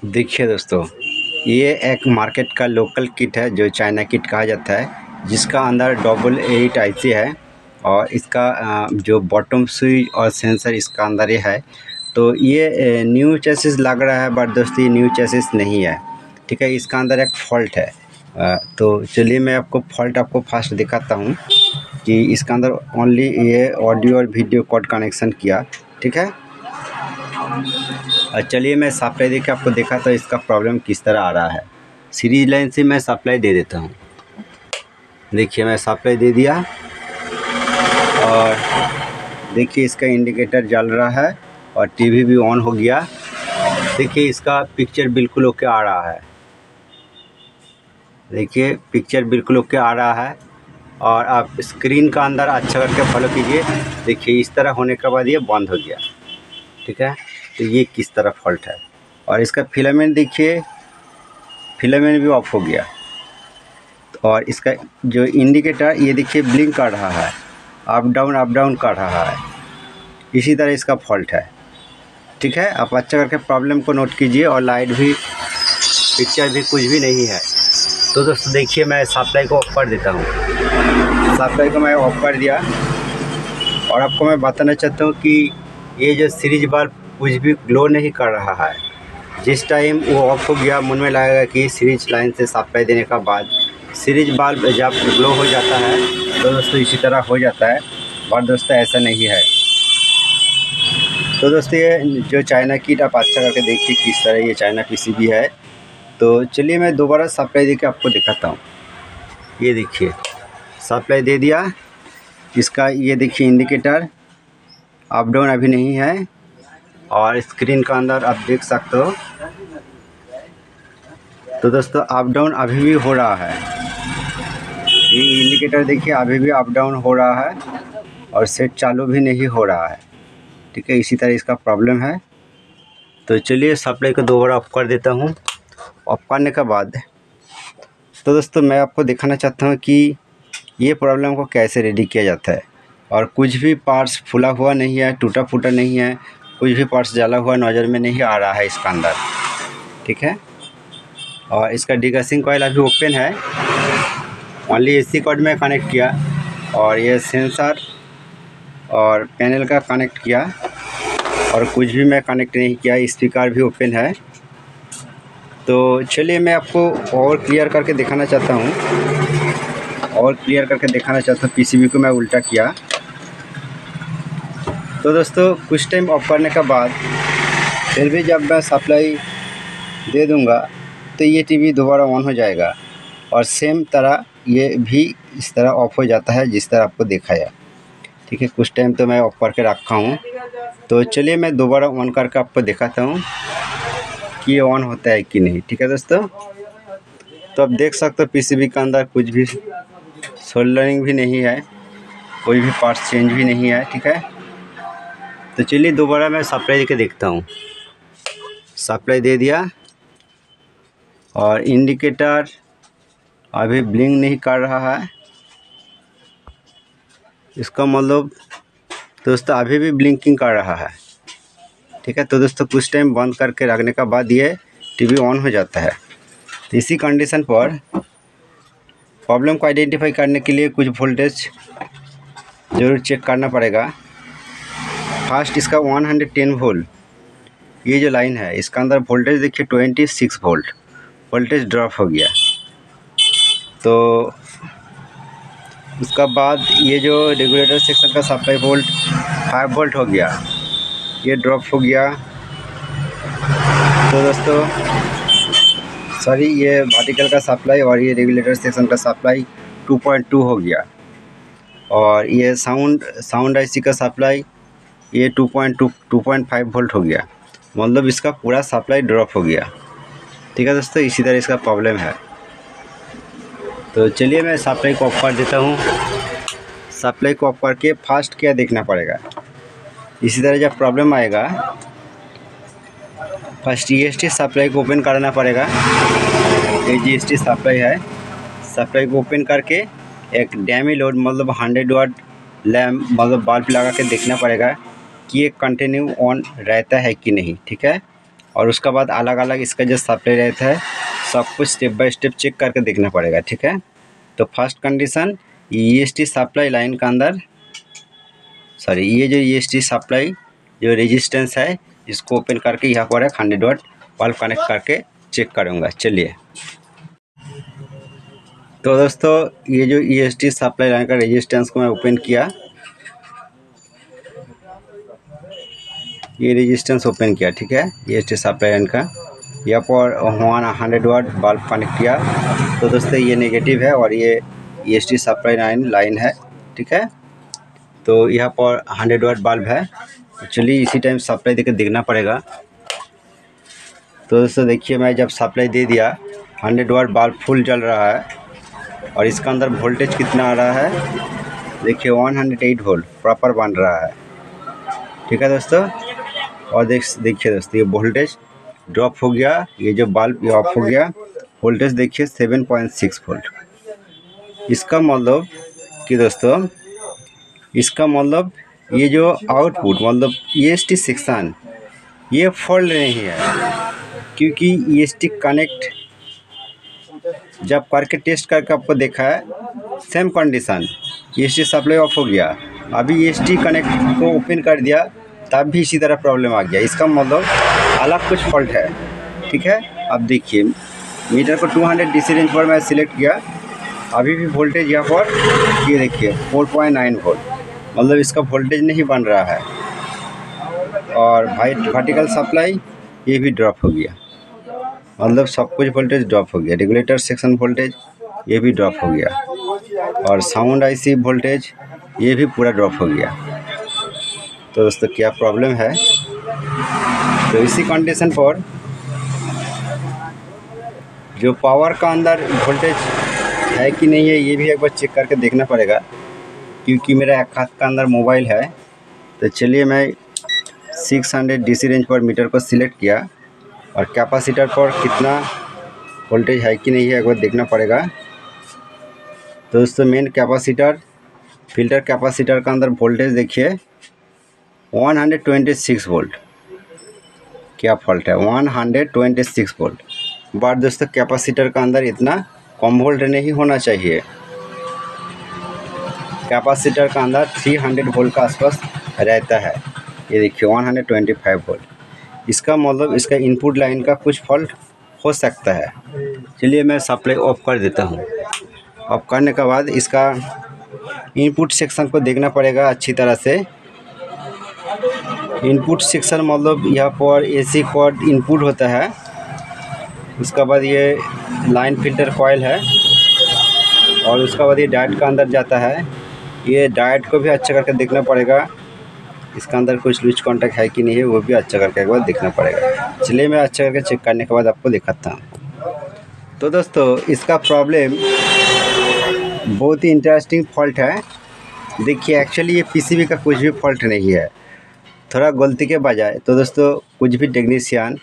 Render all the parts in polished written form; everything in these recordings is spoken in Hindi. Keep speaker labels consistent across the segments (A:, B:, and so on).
A: देखिए दोस्तों, ये एक मार्केट का लोकल किट है जो चाइना किट कहा जाता है, जिसका अंदर डबल 8 आईसी है और इसका जो बॉटम स्विच और सेंसर इसका अंदर ही है। तो ये न्यू चेसिस लग रहा है, बट दोस्तों ये न्यू चेसिस नहीं है। ठीक है, इसका अंदर एक फॉल्ट है। तो चलिए मैं आपको फॉल्ट फर्स्ट दिखाता हूँ कि इसका अंदर ओनली ये ऑडियो और वीडियो कोड कनेक्शन किया। ठीक है, चलिए मैं सप्लाई देके आपको देखा तो इसका प्रॉब्लम किस तरह आ रहा है। सीरीज लाइन से मैं सप्लाई दे देता हूँ। देखिए मैं सप्लाई दे दिया और देखिए इसका इंडिकेटर जल रहा है और टीवी भी ऑन हो गया। देखिए इसका पिक्चर बिल्कुल ओके आ रहा है। देखिए पिक्चर बिल्कुल ओके आ रहा है और आप स्क्रीन का अंदर अच्छा करके फॉलो कीजिए। देखिए इस तरह होने के बाद ये बंद हो गया। ठीक है, तो ये किस तरह फॉल्ट है। और इसका फिलामेंट देखिए, फिलामेंट भी ऑफ हो गया। और इसका जो इंडिकेटर ये देखिए ब्लिंक कर रहा है, अप डाउन कर रहा है। इसी तरह इसका फॉल्ट है। ठीक है, आप अच्छा करके प्रॉब्लम को नोट कीजिए। और लाइट भी, पिक्चर भी कुछ भी नहीं है। तो दोस्तों देखिए मैं सप्लाई को ऑफ कर देता हूँ। सप्लाई को मैं ऑफ कर दिया और आपको मैं बताना चाहता हूँ कि ये जो सीरीज बल्ब कुछ भी ग्लो नहीं कर रहा है। जिस टाइम वो ऑफ हो गया, मन में लगेगा कि सीरीज लाइन से सप्लाई देने का बाद सीरीज बल्ब जब ग्लो हो जाता है तो दोस्तों इसी तरह हो जाता है। और दोस्तों ऐसा नहीं है। तो दोस्तों ये जो चाइना किट आप अच्छा करके देखिए किस तरह ये चाइना पीसीबी है। तो चलिए मैं दोबारा सप्लाई देके आपको दिखाता हूँ। ये देखिए सप्लाई दे दिया। इसका ये देखिए इंडिकेटर अप डाउन अभी नहीं है और स्क्रीन का अंदर आप देख सकते हो। तो दोस्तों अप डाउन अभी भी हो रहा है। ये इंडिकेटर देखिए अभी भी अप डाउन हो रहा है और सेट चालू भी नहीं हो रहा है। ठीक है, इसी तरह इसका प्रॉब्लम है। तो चलिए सप्लाई को दोबारा ऑफ कर देता हूँ। ऑफ करने के बाद तो दोस्तों मैं आपको दिखाना चाहता हूँ कि ये प्रॉब्लम को कैसे रेडी किया जाता है। और कुछ भी पार्ट्स फूला हुआ नहीं है, टूटा फूटा नहीं है, कुछ भी पार्ट्स जला हुआ नज़र में नहीं आ रहा है इसका अंदर। ठीक है, और इसका डिगसिंग कॉइल अभी ओपन है। ओनली एसी कॉर्ड में कनेक्ट किया और ये सेंसर और पैनल का कनेक्ट किया और कुछ भी मैं कनेक्ट नहीं किया। स्पीकर भी ओपन है। तो चलिए मैं आपको और क्लियर करके दिखाना चाहता हूँ। पीसीबी को मैं उल्टा किया। तो दोस्तों कुछ टाइम ऑफ करने के बाद फिर भी जब मैं सप्लाई दे दूँगा तो ये टीवी दोबारा ऑन हो जाएगा और सेम तरह ये भी इस तरह ऑफ हो जाता है जिस तरह आपको दिखाया। ठीक है, कुछ टाइम तो मैं ऑफ करके रखा हूँ। तो चलिए मैं दोबारा ऑन करके आपको दिखाता हूँ कि ये ऑन होता है कि नहीं। ठीक है दोस्तों, तो आप देख सकते हो पीसीबी के अंदर कुछ भी सोल्डरिंग भी नहीं है, कोई भी पार्ट्स चेंज भी नहीं है। ठीक है, तो चलिए दोबारा मैं सप्लाई देके देखता हूँ। सप्लाई दे दिया और इंडिकेटर अभी ब्लिंक नहीं कर रहा है। इसका मतलब दोस्तों अभी भी ब्लिंकिंग कर रहा है। ठीक है, तो दोस्तों कुछ टाइम बंद करके रखने के बाद ये टीवी ऑन हो जाता है। तो इसी कंडीशन पर प्रॉब्लम को आइडेंटिफाई करने के लिए कुछ वोल्टेज ज़रूर चेक करना पड़ेगा। फर्स्ट इसका 110 वोल्ट ये जो लाइन है इसका अंदर वोल्टेज देखिए 26 वोल्ट वोल्टेज ड्रॉप हो गया। तो उसका बाद ये जो रेगुलेटर सेक्शन का सप्लाई वोल्ट 5 वोल्ट हो गया, ये ड्रॉप हो गया। तो दोस्तों सॉरी, ये वर्टिकल का सप्लाई और ये रेगुलेटर सेक्शन का सप्लाई 2.2 हो गया। और ये साउंड आईसी का सप्लाई ये 2.5 वोल्ट हो गया। मतलब इसका पूरा सप्लाई ड्रॉप हो गया। ठीक है दोस्तों, इसी तरह इसका प्रॉब्लम है। तो चलिए मैं सप्लाई को ऑफ कर देता हूँ। सप्लाई को ऑफ करके फास्ट क्या देखना पड़ेगा। इसी तरह जब प्रॉब्लम आएगा फर्स्ट जीएसटी सप्लाई को ओपन करना पड़ेगा। ये जीएसटी सप्लाई है, सप्लाई को ओपन करके एक डैमी लोड मतलब 100 वाट लैम्प मतलब बल्ब लगा के देखना पड़ेगा कि ये कंटिन्यू ऑन रहता है कि नहीं। ठीक है, और उसके बाद अलग अलग इसका जो सप्लाई रहता है सब कुछ स्टेप बाय स्टेप चेक करके देखना पड़ेगा, ठीक है। तो first condition, EST supply line के अंदर ये जो EST सप्लाई जो रेजिस्टेंस है इसको ओपन करके यहाँ पर 100 वाट बल्ब कनेक्ट करके चेक करूँगा। चलिए, तो दोस्तों ये जो EST सप्लाई लाइन का रेजिस्टेंस को मैं ओपन किया, ये रेजिस्टेंस ओपन किया, ठीक है। EST सप्लाई लाइन का यहाँ पर 100 वाट बल्ब कनेक्ट किया। तो दोस्तों ये नेगेटिव है और ये EST सप्लाई लाइन है, ठीक है। तो यहाँ पर 100 वाट बल्ब है। चलिए इसी टाइम सप्लाई देकर देखना पड़ेगा। तो दोस्तों देखिए, मैं जब सप्लाई दे दिया 100 वाट बल्ब फुल जल रहा है और इसका अंदर वोल्टेज कितना आ रहा है, देखिए 108 वोल्ट प्रॉपर बन रहा है, ठीक है दोस्तों। और देखिए दोस्तों ये वोल्टेज ड्रॉप हो गया, ये जो बल्ब ये ऑफ हो गया, वोल्टेज देखिए 7.6 वोल्ट। इसका मतलब कि दोस्तों, इसका मतलब ये जो आउटपुट मतलब EST सेक्शन ये फॉल्ट नहीं है, क्योंकि EST कनेक्ट जब करके टेस्ट करके आपको देखा है same condition, EST supply of हो गया, अभी EST कनेक्ट को ओपन कर दिया तब भी इसी तरह प्रॉब्लम आ गया। इसका मतलब अलग कुछ फॉल्ट है, ठीक है। अब देखिए मीटर को 200 DC रेंज पर मैं सिलेक्ट किया, अभी भी वोल्टेज यहाँ पर ये देखिए 4.9 वोल्ट, मतलब इसका वोल्टेज नहीं बन रहा है। और वर्टिकल सप्लाई ये भी ड्रॉप हो गया, मतलब सब कुछ वोल्टेज ड्रॉप हो गया। रेगुलेटर सेक्शन वोल्टेज ये भी ड्रॉप हो गया और साउंड IC वोल्टेज ये भी पूरा ड्रॉप हो गया। तो दोस्तों क्या प्रॉब्लम है, तो इसी कंडीशन पर जो पावर का अंदर वोल्टेज है कि नहीं है ये भी एक बार चेक करके देखना पड़ेगा, क्योंकि मेरा एक हाथ का अंदर मोबाइल है। तो चलिए मैं 600 DC रेंज पर मीटर को सिलेक्ट किया और कैपेसिटर पर कितना वोल्टेज है कि नहीं है एक बार देखना पड़ेगा। तो दोस्तों मेन कैपेसिटर फिल्टर कैपेसिटर का अंदर वोल्टेज देखिए 126 वोल्ट, क्या फॉल्ट है 126 वोल्ट। बट दोस्तों कैपेसिटर का अंदर इतना कम वोल्ट नहीं होना चाहिए, कैपेसिटर का अंदर 300 वोल्ट का आसपास रहता है। ये देखिए 125 वोल्ट, इसका मतलब इसका इनपुट लाइन का कुछ फॉल्ट हो सकता है। चलिए मैं सप्लाई ऑफ कर देता हूँ। ऑफ करने के बाद इसका इनपुट सेक्शन को देखना पड़ेगा अच्छी तरह से। इनपुट सेक्शन मतलब यहाँ पर AC कॉर्ड इनपुट होता है, उसके बाद ये लाइन फिल्टर कॉइल है और उसके बाद ये डायोड का अंदर जाता है। ये डायोड को भी अच्छा करके देखना पड़ेगा, इसका अंदर कुछ लूज कॉन्टैक्ट है कि नहीं है वो भी अच्छा करके एक बार देखना पड़ेगा। चलिए मैं अच्छा करके चेक करने के बाद आपको दिखाता हूँ। तो दोस्तों इसका प्रॉब्लम बहुत ही इंटरेस्टिंग फॉल्ट है। देखिए एक्चुअली ये PCB का कुछ भी फॉल्ट नहीं है, थोड़ा गलती के बजाय तो दोस्तों कुछ भी टेक्नीशियन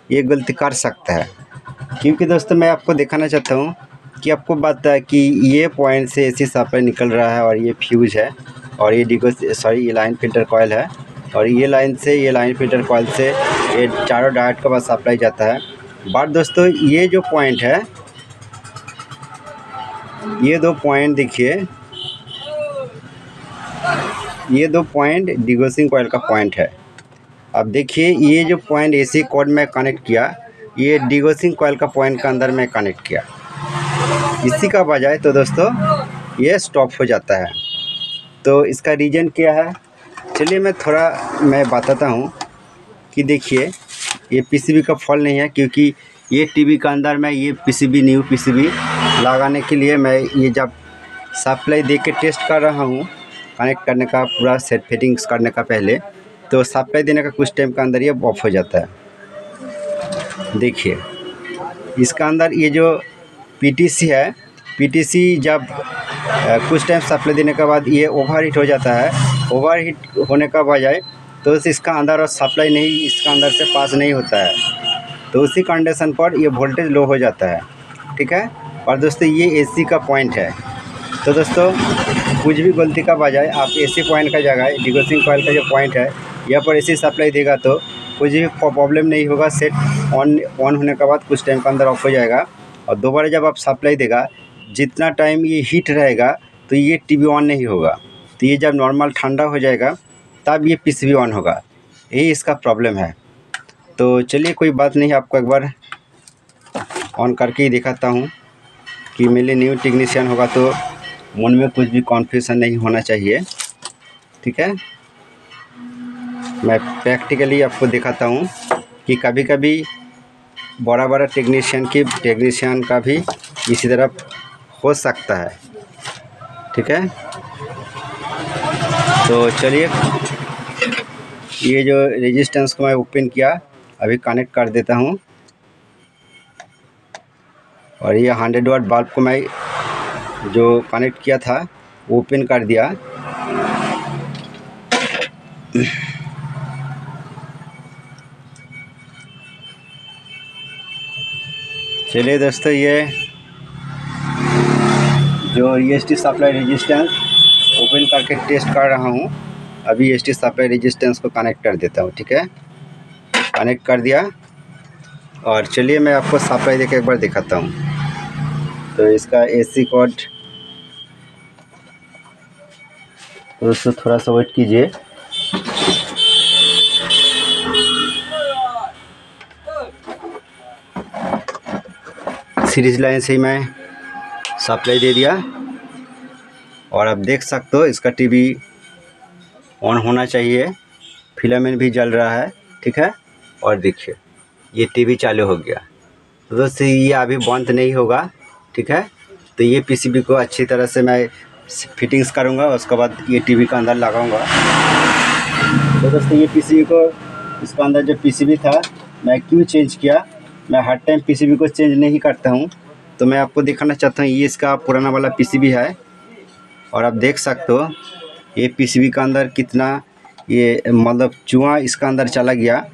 A: ये गलती कर सकता है। क्योंकि दोस्तों मैं आपको दिखाना चाहता हूँ कि आपको पता है कि ये पॉइंट से AC सप्लाई निकल रहा है और ये फ्यूज है और ये ये लाइन फिल्टर कॉइल है और ये लाइन से ये लाइन फिल्टर कॉइल से ये चारों डायोड के बाद सप्लाई जाता है। बट दोस्तों ये जो पॉइंट है, ये 2 पॉइंट देखिए, ये 2 पॉइंट डिगोसिंग कॉइल का पॉइंट है। अब देखिए ये जो पॉइंट AC कॉर्ड में कनेक्ट किया, ये डिगोसिंग कॉइल का पॉइंट के अंदर में कनेक्ट किया, इसी का बजाय तो दोस्तों ये स्टॉप हो जाता है। तो इसका रीज़न क्या है, चलिए मैं बताता हूँ कि देखिए ये PCB का फॉल्ट नहीं है, क्योंकि ये TV का अंदर में ये PCB न्यू PCB लगाने के लिए मैं ये जब सप्लाई दे के टेस्ट कर रहा हूँ कनेक्ट करने का पूरा सेट फिटिंग्स करने का पहले, तो सप्लाई देने का कुछ टाइम के अंदर ये ऑफ हो जाता है। देखिए इसका अंदर ये जो PTC है, PTC जब कुछ टाइम सप्लाई देने के बाद ये ओवरहीट हो जाता है। ओवरहीट होने का बजाय तो इसका अंदर और सप्लाई नहीं इसका अंदर से पास नहीं होता है, तो उसी कंडीशन पर ये वोल्टेज लो हो जाता है, ठीक है। और दोस्तों ये AC का पॉइंट है, तो दोस्तों कुछ भी गलती का बजाय आप AC पॉइंट का जगह डिगोसिंग कॉइल का जो पॉइंट है यहाँ पर AC सप्लाई देगा तो कुछ भी प्रॉब्लम नहीं होगा। सेट ऑन होने के बाद कुछ टाइम के अंदर ऑफ हो जाएगा। और दोबारा जब आप सप्लाई देगा, जितना टाइम ये हीट रहेगा तो ये टीवी ऑन नहीं होगा। तो ये जब नॉर्मल ठंडा हो जाएगा तब ये पीसीबी ऑन होगा। यही इसका प्रॉब्लम है। तो चलिए कोई बात नहीं, आपको एक बार ऑन करके ही दिखाता हूँ कि मेरे न्यू टेक्नीशियन होगा तो मन में कुछ भी कन्फ्यूजन नहीं होना चाहिए। ठीक है, मैं प्रैक्टिकली आपको दिखाता हूँ कि कभी कभी बड़ा टेक्नीशियन का भी इसी तरह हो सकता है। ठीक है, तो चलिए ये जो रेजिस्टेंस को मैं ओपन किया, अभी कनेक्ट कर देता हूँ। और ये 100 वाट बल्ब को मैं जो कनेक्ट किया था ओपन कर दिया। चलिए दोस्तों, ये जो EST सप्लाई रेजिस्टेंस ओपन करके टेस्ट कर रहा हूँ। अभी EST सप्लाई रेजिस्टेंस को कनेक्ट कर देता हूँ। ठीक है, कनेक्ट कर दिया। और चलिए मैं आपको सप्लाई देके एक बार दिखाता हूँ। तो इसका AC कोड, दोस्तों थोड़ा सा वेट कीजिए। सीरीज लाइन से ही मैं सप्लाई दे दिया। और आप देख सकते हो इसका टीवी ऑन होना चाहिए, फिलामेंट भी जल रहा है। ठीक है, और देखिए ये टीवी चालू हो गया। तो दोस्तों ये अभी बंद नहीं होगा। ठीक है, तो ये पीसीबी को अच्छी तरह से मैं फिटिंग्स करूँगा, उसके बाद ये टीवी का अंदर लगाऊंगा। तो दोस्तों ये पीसीबी को, इसका अंदर जो पीसीबी था मैं क्यों चेंज किया, मैं हर टाइम पीसीबी को चेंज नहीं करता हूँ। तो मैं आपको दिखाना चाहता हूँ, ये इसका पुराना वाला पीसीबी है। और आप देख सकते हो ये पीसीबी का अंदर कितना ये मतलब चूहा इसका अंदर चला गया।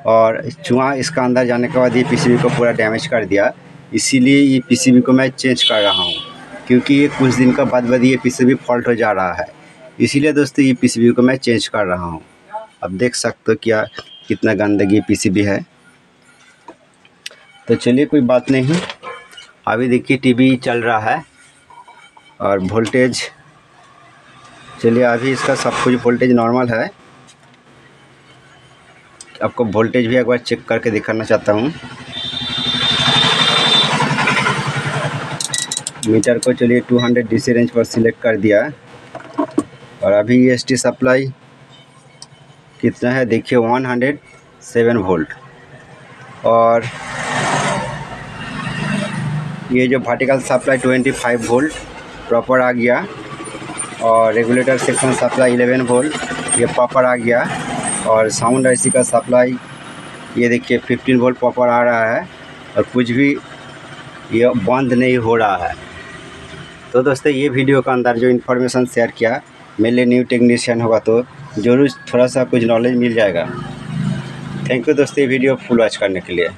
A: और चूहा इसका अंदर जाने के बाद ये पीसीबी को पूरा डैमेज कर दिया। इसीलिए ये पीसीबी को मैं चेंज कर रहा हूँ, क्योंकि ये कुछ दिन का बाद ये पीसीबी फॉल्ट हो जा रहा है। इसीलिए दोस्तों ये पीसीबी को मैं चेंज कर रहा हूँ। अब देख सकते हो क्या कितना गंदगी पीसीबी है। तो चलिए कोई बात नहीं, अभी देखिए टीवी चल रहा है और वोल्टेज, चलिए अभी इसका सब कुछ वोल्टेज नॉर्मल है। आपको वोल्टेज भी एक बार चेक करके दिखाना चाहता हूँ। मीटर को चलिए 200 DC रेंज पर सिलेक्ट कर दिया। और अभी EST सप्लाई कितना है देखिए, 107 वोल्ट। और ये जो वर्टिकल सप्लाई 25 वोल्ट प्रॉपर आ गया। और रेगुलेटर सेक्शन सप्लाई 11 वोल्ट ये प्रॉपर आ गया। और साउंड IC का सप्लाई ये देखिए 15 वोल्ट प्रॉपर आ रहा है। और कुछ भी ये बंद नहीं हो रहा है। तो दोस्तों ये वीडियो के अंदर जो इन्फॉर्मेशन शेयर किया, मेरे लिए न्यू टेक्नीशियन होगा तो ज़रूर थोड़ा सा कुछ नॉलेज मिल जाएगा। थैंक यू दोस्तों ये वीडियो फुल वॉच करने के लिए।